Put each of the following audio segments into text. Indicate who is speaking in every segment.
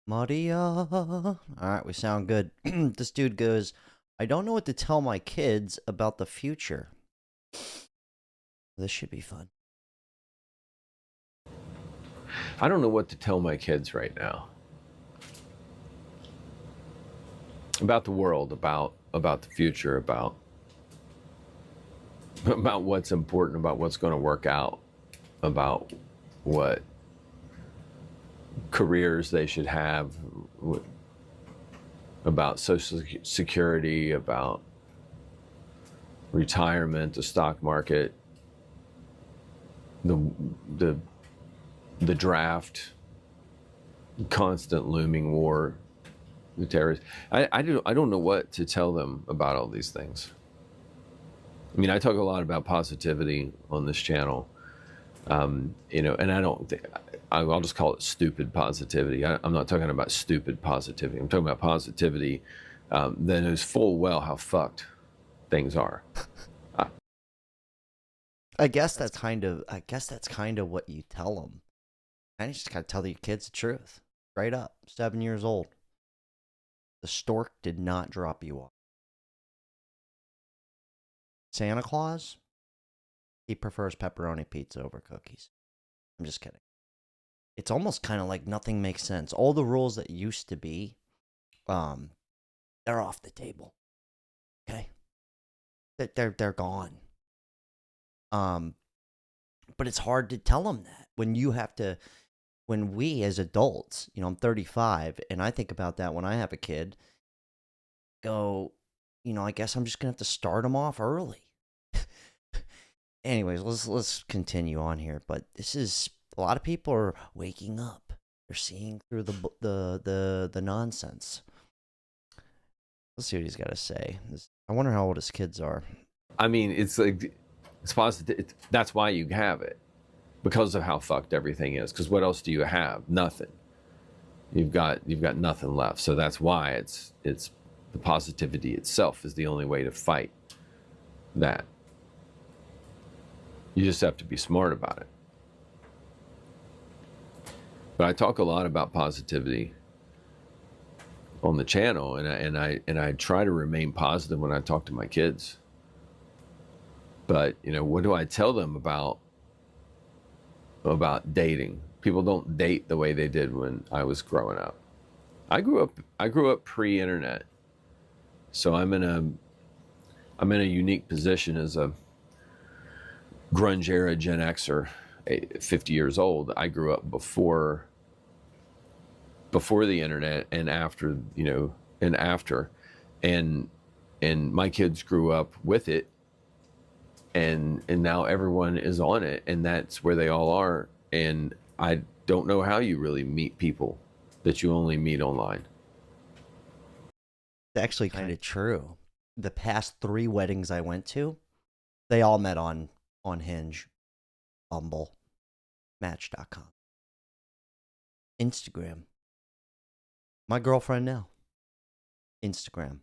Speaker 1: Maria. All right, we sound good. This dude goes, I don't know what to tell my kids about the future. This should be fun.
Speaker 2: I don't know what to tell my kids right now about the world, about the future, about what's important, about what's going to work out, about what careers they should have, about Social Security, about retirement, the stock market, the draft, constant looming war, the terrorists. I don't know what to tell them about all these things. I mean, I talk a lot about positivity on this channel, and I don't think I'll just call it stupid positivity. I'm not talking about stupid positivity. I'm talking about positivity that knows full well how fucked things are.
Speaker 1: I guess that's kind of what you tell them. And you just gotta tell your kids the truth, straight up. 7 years old. The stork did not drop you off. Santa Claus, he prefers pepperoni pizza over cookies. I'm just kidding. It's almost kind of like nothing makes sense. All the rules that used to be, they're off the table. Okay, they're gone. But it's hard to tell them that when you have to. When we as adults, I'm 35, and I think about that when I have a kid. Go, I guess I'm just gonna have to start them off early. Anyways, let's continue on here. But this is a lot of people are waking up. They're seeing through the nonsense. Let's see what he's got to say. I wonder how old his kids are.
Speaker 2: I mean, it's positive. That's why you have it, because of how fucked everything is. Because what else do you have? Nothing. You've got nothing left. So that's why it's the positivity itself is the only way to fight that. You just have to be smart about it. But I talk a lot about positivity on the channel, and I try to remain positive when I talk to my kids. But what do I tell them about dating? People don't date the way they did when I was growing up. I grew up pre-internet, so I'm in a unique position as a grunge era Gen Xer, 50 years old. I grew up before the internet and after, and my kids grew up with it, and now everyone is on it, and that's where they all are. And I don't know how you really meet people that you only meet online.
Speaker 1: It's actually kind of true. The past 3 weddings I went to, they all met on Hinge, Bumble, Match.com, Instagram. My girlfriend now, Instagram.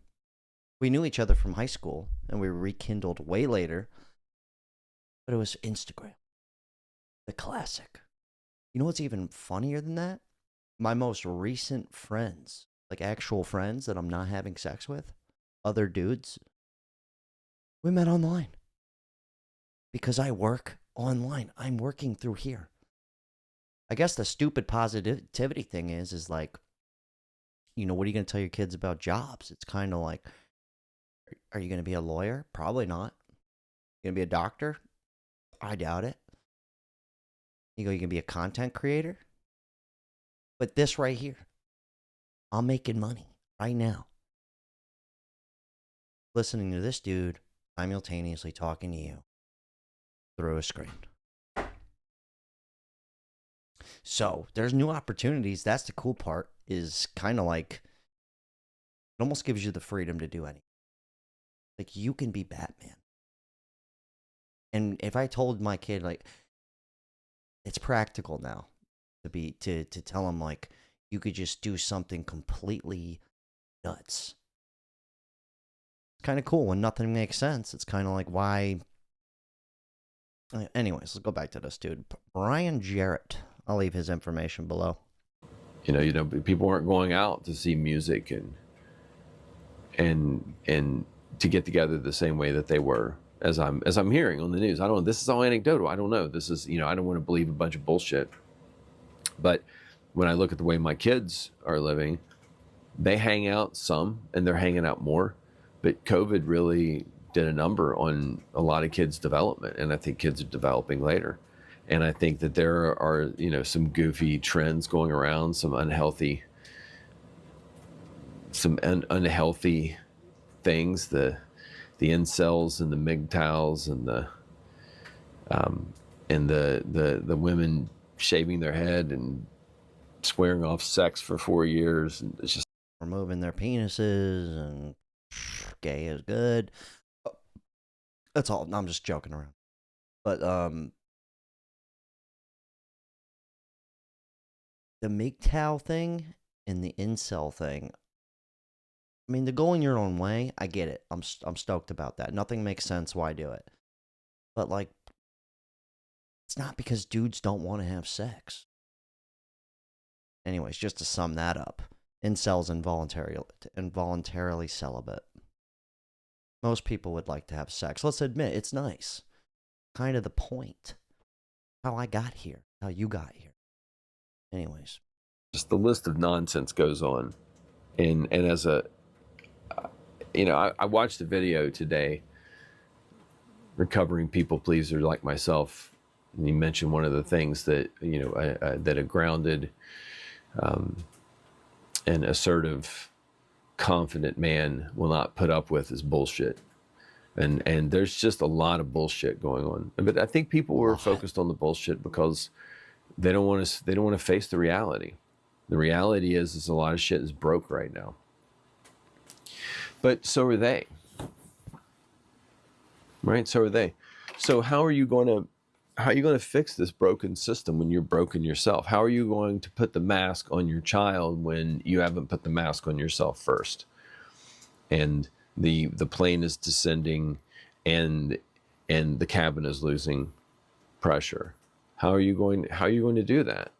Speaker 1: We knew each other from high school, and we rekindled way later, but it was Instagram. The classic. You know what's even funnier than that? My most recent friends, like actual friends that I'm not having sex with, other dudes, we met online. Because I work online. I'm working through here. I guess the stupid positivity thing is like, what are you going to tell your kids about jobs? It's kind of like, are you going to be a lawyer? Probably not. You going to be a doctor? I doubt it. You going to be a content creator? But this right here, I'm making money right now. Listening to this dude simultaneously talking to you through a screen. So there's new opportunities. That's the cool part, is kind of like, it almost gives you the freedom to do anything. Like, you can be Batman. And if I told my kid, like, it's practical now to tell him, like, you could just do something completely nuts. It's kind of cool when nothing makes sense. It's kind of like, why? Anyways, let's go back to this dude. Brian Jarret. I'll leave his information below.
Speaker 2: People aren't going out to see music and to get together the same way that they were, as I'm hearing on the news. I don't know. This is all anecdotal. I don't know. This is, I don't want to believe a bunch of bullshit. But when I look at the way my kids are living, they hang out some and they're hanging out more. But COVID really did a number on a lot of kids' development. And I think kids are developing later. And I think that there are, some goofy trends going around, some unhealthy things, the incels and the MGTOWs and the women shaving their head and swearing off sex for 4 years. And it's just
Speaker 1: removing their penises and gay is good. That's all. No, I'm just joking around. But the MGTOW thing and the incel thing, I mean, the going your own way, I get it. I'm stoked about that. Nothing makes sense. Why do it? But like, it's not because dudes don't want to have sex. Anyways, just to sum that up, incels involuntarily celibate. Most people would like to have sex. Let's admit, it's nice. Kind of the point. How I got here. How you got here. Anyways.
Speaker 2: Just the list of nonsense goes on. And as a, I watched a video today, recovering people pleaser like myself. And he mentioned one of the things that, that a grounded and assertive, confident man will not put up with is bullshit. And there's just a lot of bullshit going on. But I think people were focused on the bullshit because they don't want to face the reality. The reality is a lot of shit is broke right now. But so are they. Right? So are they. So how are you going to fix this broken system when you're broken yourself? How are you going to put the mask on your child when you haven't put the mask on yourself first? And the plane is descending and the cabin is losing pressure. How are you going to do that?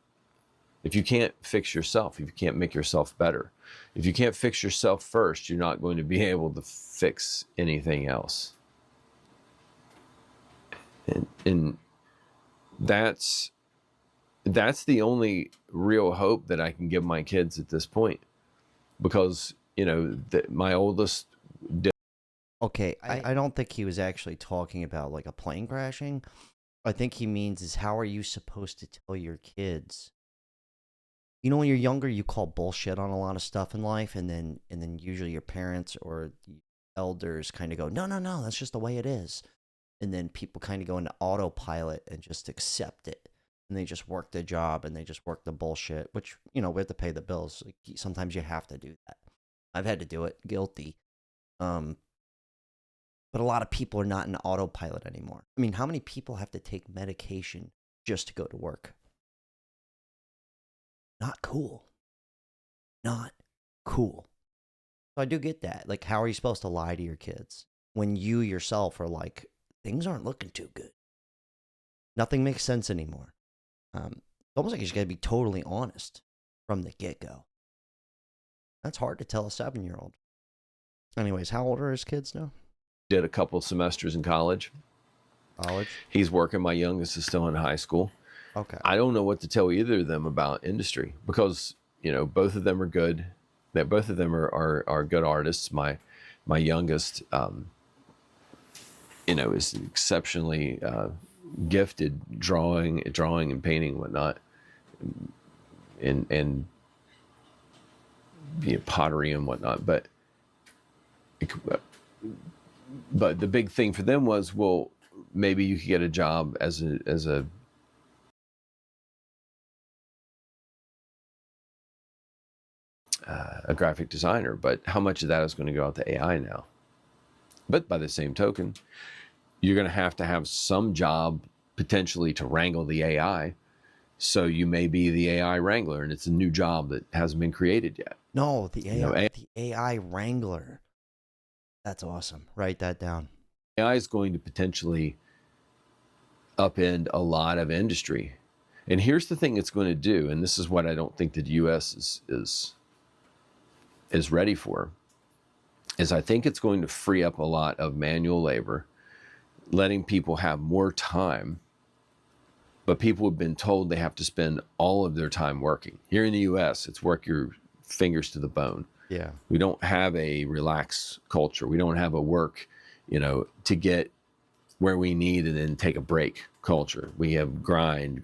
Speaker 2: If you can't fix yourself, if you can't make yourself better, if you can't fix yourself first, you're not going to be able to fix anything else. And that's the only real hope that I can give my kids at this point, because my oldest did.
Speaker 1: Okay, I don't think he was actually talking about like a plane crashing. I think he means is how are you supposed to tell your kids? When you're younger, you call bullshit on a lot of stuff in life, and then usually your parents or the elders kind of go, no, that's just the way it is. And then people kind of go into autopilot and just accept it. And they just work the job and they just work the bullshit, which, we have to pay the bills. Like, sometimes you have to do that. I've had to do it. Guilty. But a lot of people are not in autopilot anymore. I mean, how many people have to take medication just to go to work? Not cool. Not cool. So I do get that. Like, how are you supposed to lie to your kids when you yourself are like, things aren't looking too good? Nothing makes sense anymore. It's almost like you just got to be totally honest from the get-go. That's hard to tell a 7-year-old. Anyways, how old are his kids now?
Speaker 2: Did a couple semesters in college. He's working. My youngest is still in high school.
Speaker 1: Okay.
Speaker 2: I don't know what to tell either of them about industry because, both of them are good. That both of them are good artists. My youngest, is exceptionally gifted drawing and painting and whatnot, and pottery and whatnot. But the big thing for them was, well, maybe you could get a job as a graphic designer, but how much of that is going to go out to AI now? But by the same token, you're going to have some job potentially to wrangle the AI. So you may be the AI wrangler, and it's a new job that hasn't been created yet.
Speaker 1: No, the AI wrangler. That's awesome. Write that down.
Speaker 2: AI is going to potentially upend a lot of industry. And here's the thing it's going to do, and this is what I don't think the U.S. is ready for, is I think it's going to free up a lot of manual labor, letting people have more time, but people have been told they have to spend all of their time working. Here in the U.S., it's work your fingers to the bone.
Speaker 1: Yeah.
Speaker 2: We don't have a relaxed culture. We don't have a work, to get where we need and then take a break culture. We have grind.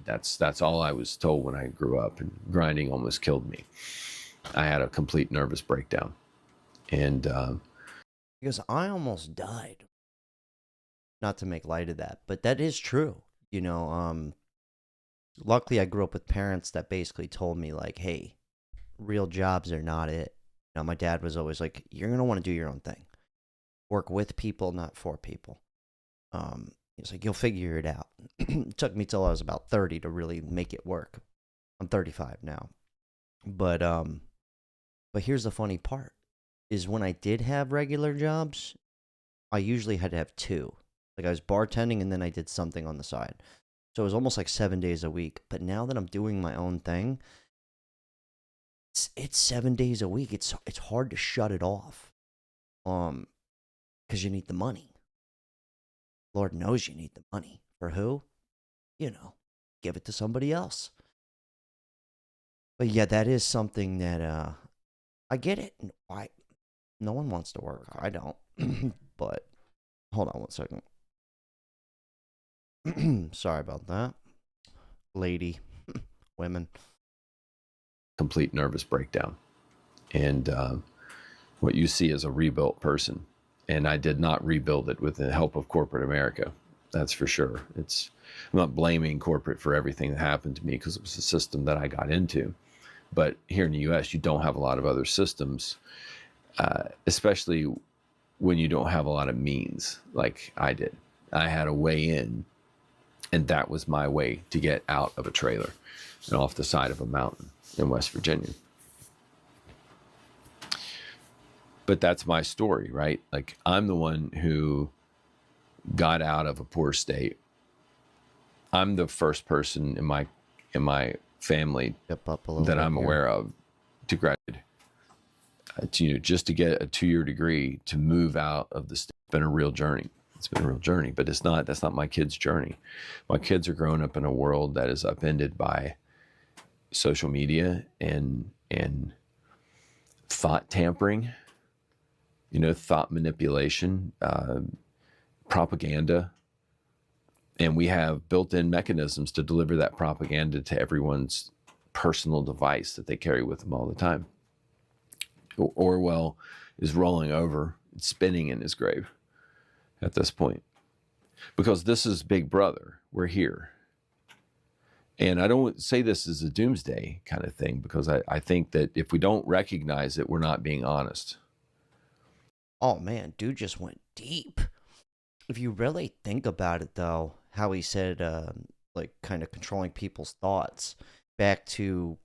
Speaker 2: That's all I was told when I grew up, and grinding almost killed me. I had a complete nervous breakdown. And
Speaker 1: Because I almost died. Not to make light of that, but that is true. Luckily I grew up with parents that basically told me like, hey, real jobs are not it. My dad was always like, you're going to want to do your own thing. Work with people, not for people. He's like, you'll figure it out. It took me till I was about 30 to really make it work. I'm 35 now. But here's the funny part, is when I did have regular jobs, I usually had to have two. Like I was bartending and then I did something on the side. So it was almost like 7 days a week. But now that I'm doing my own thing, it's 7 days a week. It's hard to shut it off. Because you need the money. Lord knows you need the money. For who? Give it to somebody else. But yeah, that is something that I get it. Why? No one wants to work. I don't. But hold on one second. Sorry about that. Lady. Women.
Speaker 2: complete nervous breakdown. And what you see is a rebuilt person. And I did not rebuild it with the help of corporate America. That's for sure. I'm not blaming corporate for everything that happened to me, because it was a system that I got into. But here in the U.S., you don't have a lot of other systems, especially when you don't have a lot of means like I did. I had a way in, and that was my way to get out of a trailer and off the side of a mountain in West Virginia. But that's my story, right? Like, I'm the one who got out of a poor state. I'm the first person in my family that I'm aware of to graduate, just to get a 2-year degree, to move out of the state. It's been a real journey. But that's not my kids' journey. My kids are growing up in a world that is upended by social media and thought tampering, thought manipulation, propaganda. And we have built-in mechanisms to deliver that propaganda to everyone's personal device that they carry with them all the time. Orwell is rolling over, spinning in his grave at this point, because this is Big Brother. We're here. And I don't say this as a doomsday kind of thing, because I think that if we don't recognize it, we're not being honest.
Speaker 1: Oh man, dude just went deep. If you really think about it, though, how he said, like, kind of controlling people's thoughts back to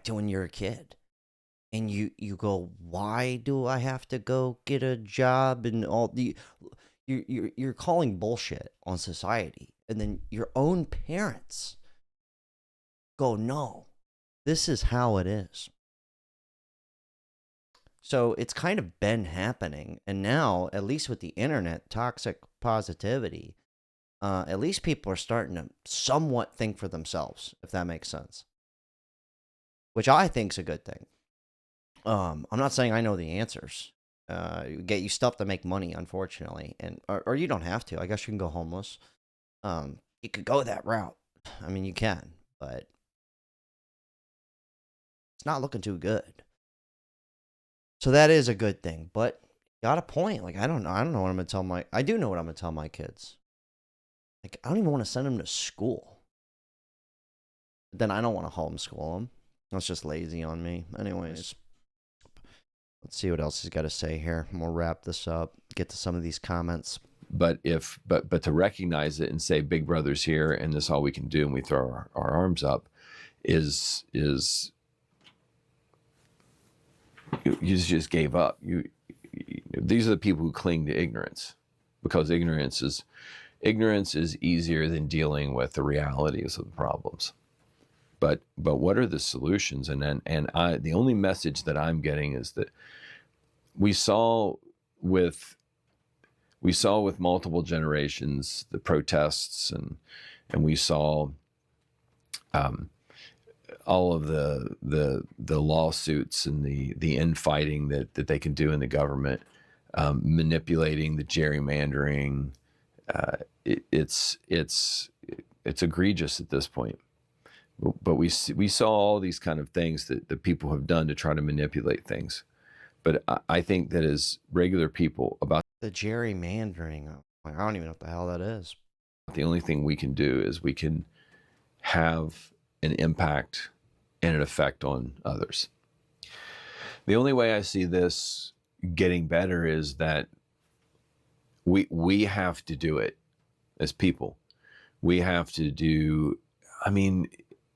Speaker 1: when you're a kid, and you go, why do I have to go get a job and all the you're calling bullshit on society, and then your own parents go, no, this is how it is. So it's kind of been happening, and now, at least with the internet, toxic positivity, at least people are starting to somewhat think for themselves, if that makes sense, which I think is a good thing. I'm not saying I know the answers. Get you stuff to make money, unfortunately, or you don't have to. I guess you can go homeless. You could go that route. I mean, you can, but it's not looking too good. So that is a good thing, but got a point. Like, I don't know what I'm gonna tell I do know what I'm gonna tell my kids. Like, I don't even want to send them to school. But then I don't want to homeschool them. That's just lazy on me. Anyways, let's see what else he's got to say here. And we'll wrap this up. Get to some of these comments.
Speaker 2: But to recognize it and say Big Brother's here and this is all we can do, and we throw our arms up, is you just gave up. These are the people who cling to ignorance, because ignorance is Ignorance is easier than dealing with the realities of the problems. But what are the solutions? The only message that I'm getting is that we saw with multiple generations the protests, and we saw all of the lawsuits and the infighting that they can do in the government, manipulating the gerrymandering. It's egregious at this point. But we saw all these kind of things that people have done to try to manipulate things. But I think that as regular people, about
Speaker 1: The gerrymandering. I don't even know what the hell that is.
Speaker 2: the only thing we can do is we can have an impact and an effect on others. The only way I see this getting better is that we have to do it as people. We have to do, I mean,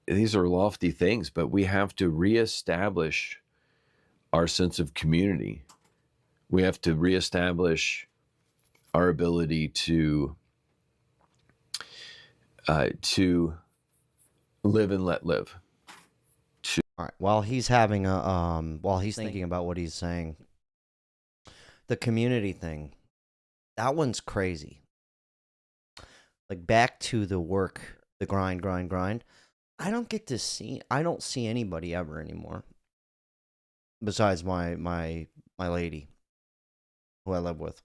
Speaker 2: these are lofty things, but we have to reestablish our sense of community. We have to reestablish our ability to live and let live.
Speaker 1: All right. While he's thinking about what he's saying, the community thing, that one's crazy. Like back to the work, the grind. I don't see anybody ever anymore. Besides my lady, who I live with,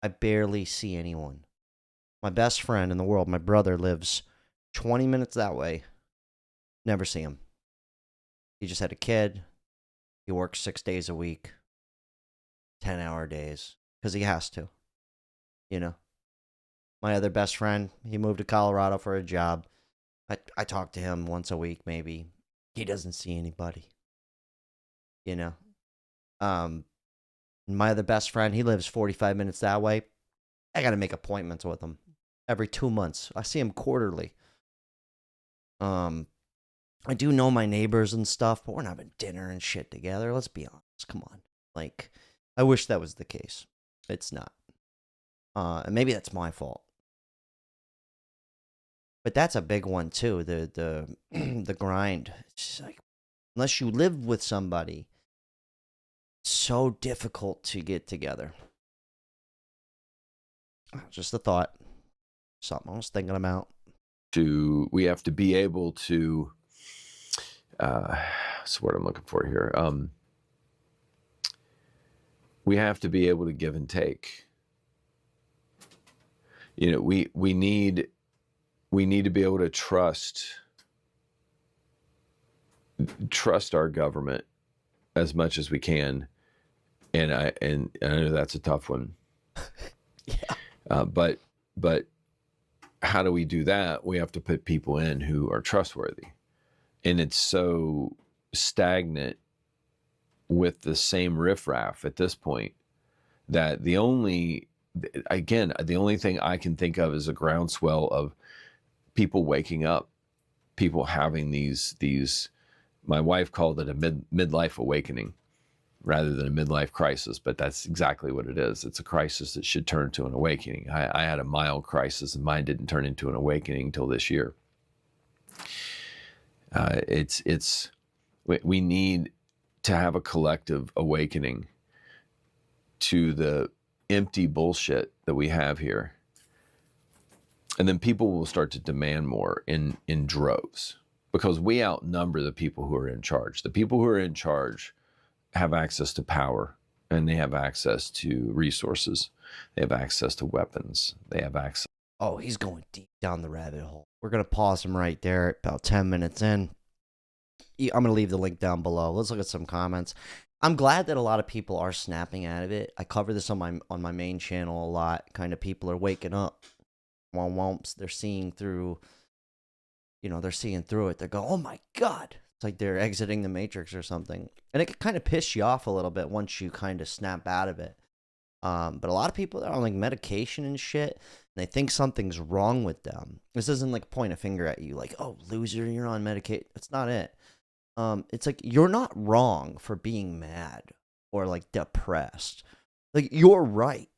Speaker 1: I barely see anyone. My best friend in the world, my brother, lives 20 minutes that way. Never see him. He just had a kid. He works 6 days a week, 10-hour days, because he has to. You know? My other best friend, he moved to Colorado for a job. I talk to him once a week, maybe. He doesn't see anybody. You know? My other best friend, he lives 45 minutes that way. I got to make appointments with him every 2 months. I see him quarterly. I do know my neighbors and stuff, but we're not having dinner and shit together. Let's be honest. Come on. Like, I wish that was the case. It's not. And maybe that's my fault. But that's a big one too. The the grind. It's just like, unless you live with somebody, it's so difficult to get together. Just a thought. Something I was thinking about.
Speaker 2: We have to be able to. That's what I'm looking for here. We have to be able to give and take. You know, we need to be able to trust our government as much as we can, and I know that's a tough one.
Speaker 1: Yeah.
Speaker 2: But how do we do that? We have to put people in who are trustworthy. And it's so stagnant with the same riffraff at this point that the only thing I can think of is a groundswell of people waking up, people having these. My wife called it a midlife awakening rather than a midlife crisis, but that's exactly what it is. It's a crisis that should turn to an awakening. I had a mild crisis, and mine didn't turn into an awakening until this year. We need to have a collective awakening to the empty bullshit that we have here. And then people will start to demand more in droves, because we outnumber the people who are in charge. The people who are in charge have access to power, and they have access to resources. They have access to weapons. They have access.
Speaker 1: Oh, he's going deep down the rabbit hole. We're going to pause him right there, about 10 minutes in. I'm going to leave the link down below. Let's look at some comments. I'm glad that a lot of people are snapping out of it. I cover this on my main channel a lot. Kind of people are waking up. They're seeing through, they're seeing through it. They're going, oh my God. It's like they're exiting the Matrix or something. And it can kind of piss you off a little bit once you kind of snap out of it. But a lot of people are on like medication and shit, and they think something's wrong with them. This isn't like point a finger at you like, oh, loser, you're on medication. That's not it. It's like, you're not wrong for being mad or like depressed. Like, you're right.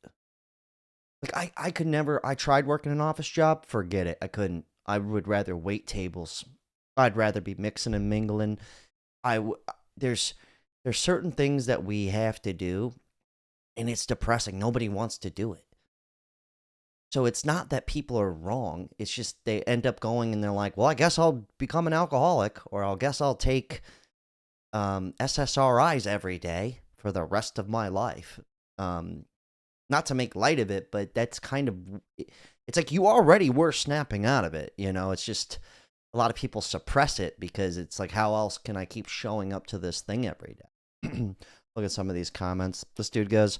Speaker 1: Like I could never. I tried working an office job. Forget it. I couldn't. I would rather wait tables. I'd rather be mixing and mingling. There's certain things that we have to do, and it's depressing. Nobody wants to do it. So it's not that people are wrong. It's just they end up going and they're like, well, I guess I'll become an alcoholic, or I'll guess I'll take SSRIs every day for the rest of my life. Not to make light of it, but that's kind of, it's like you already were snapping out of it. It's just a lot of people suppress it because it's like, how else can I keep showing up to this thing every day? Look at some of these comments. This dude goes,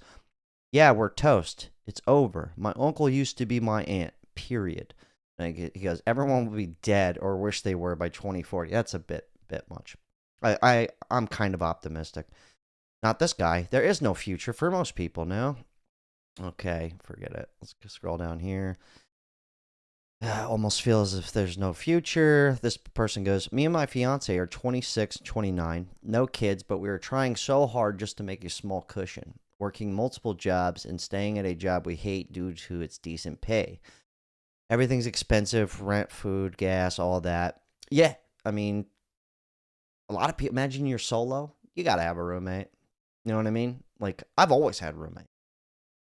Speaker 1: yeah, we're toast. It's over. My uncle used to be my aunt, period. Like, he goes, everyone will be dead or wish they were by 2040. That's a bit much. I'm kind of optimistic. Not this guy. There is no future for most people now. Okay, forget it. Let's scroll down here. Almost feels as if there's no future. This person goes, me and my fiance are 26, 29, no kids, but we are trying so hard just to make a small cushion, working multiple jobs and staying at a job we hate due to its decent pay. Everything's expensive, rent, food, gas, all that. Yeah, I mean, a lot of people, imagine you're solo, you got to have a roommate. You know what I mean? Like, I've always had roommates.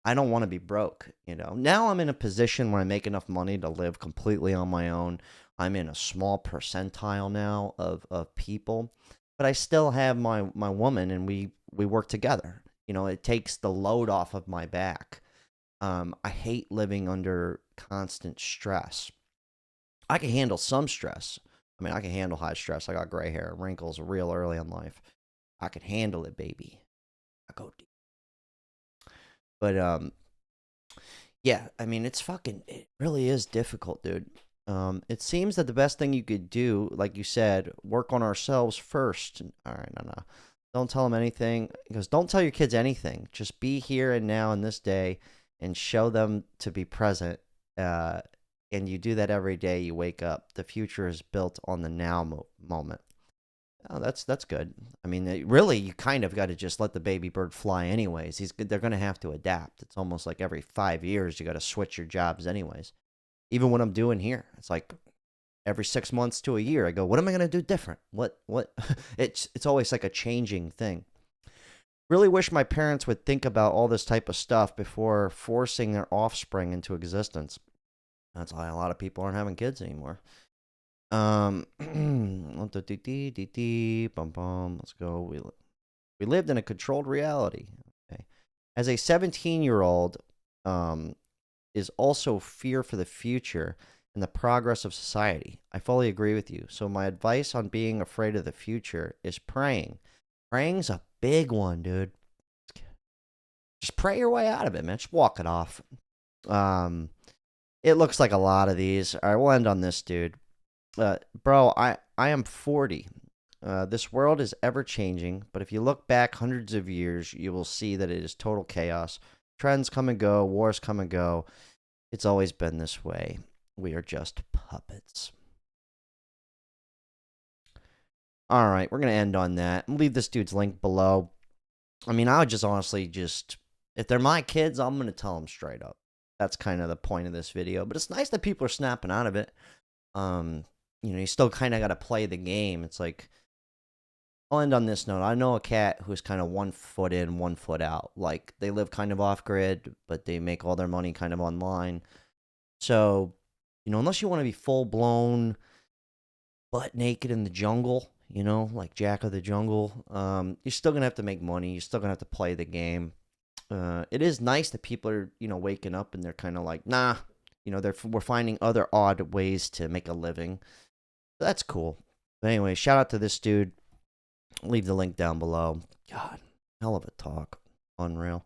Speaker 1: I don't want to be broke, Now I'm in a position where I make enough money to live completely on my own. I'm in a small percentile now of people, but I still have my woman, and we work together. It takes the load off of my back. I hate living under constant stress. I can handle some stress. I mean, I can handle high stress. I got gray hair, wrinkles real early in life. I can handle it, baby. I go deep. But yeah, I mean, it really is difficult, dude. It seems that the best thing you could do, like you said, work on ourselves first. All right, no. Don't tell them anything. Because don't tell your kids anything. Just be here and now in this day and show them to be present. And you do that every day you wake up. The future is built on the now moment. Oh, that's good. I mean, really, you kind of got to just let the baby bird fly anyways. They're going to have to adapt. It's almost like every 5 years you got to switch your jobs anyways. Even what I'm doing here, it's like every 6 months to a year, I go, what am I going to do different? What? It's always like a changing thing. Really wish my parents would think about all this type of stuff before forcing their offspring into existence. That's why a lot of people aren't having kids anymore. Let's go. We lived in a controlled reality. Okay. As a 17-year-old, is also fear for the future and the progress of society. I fully agree with you. So my advice on being afraid of the future is praying. Praying's a big one, dude. Just pray your way out of it, man. Just walk it off. It looks like a lot of these. All right, we'll end on this, dude. Bro, I am 40. This world is ever changing, but if you look back hundreds of years, you will see that it is total chaos. Trends come and go, wars come and go. It's always been this way. We are just puppets. All right, we're going to end on that. I'll leave this dude's link below. I mean, I would just honestly if they're my kids, I'm going to tell them straight up. That's kind of the point of this video. But it's nice that people are snapping out of it. You still kind of got to play the game. It's like, I'll end on this note. I know a cat who's kind of 1 foot in, 1 foot out. Like, they live kind of off grid, but they make all their money kind of online. So, unless you want to be full blown butt naked in the jungle, like Jack of the Jungle, you're still going to have to make money. You're still going to have to play the game. It is nice that people are, waking up and they're kind of like, nah, we're finding other odd ways to make a living. That's cool. But anyway, shout out to this dude. Leave the link down below. God, hell of a talk. Unreal.